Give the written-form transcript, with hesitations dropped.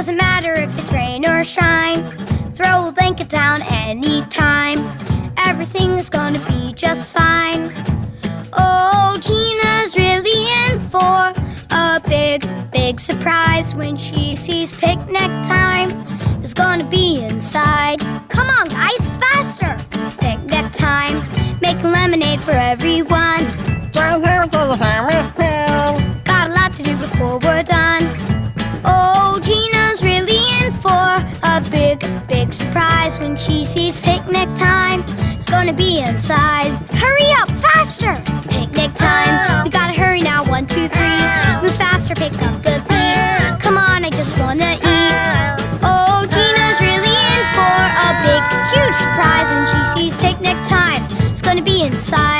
Doesn't matter if it's rain or shine. Throw a blanket down anytime. Everything is gonna be just fine. Oh, Gina's really in for a big, big surprise when she sees picnic time is gonna be inside. Come on, guys, faster! Picnic time, making lemonade for everyone. Got a lot to do before we're done. Oh, Gina's really in for a big, big surprise when she sees picnic time. It's gonna be inside. Hurry up, faster! Picnic time, we gotta hurry now. 1, 2, 3. Move faster, pick up the beat. Come on, I just wanna eat. Oh, Gina's really in for a big, huge surprise when she sees picnic time. It's gonna be inside.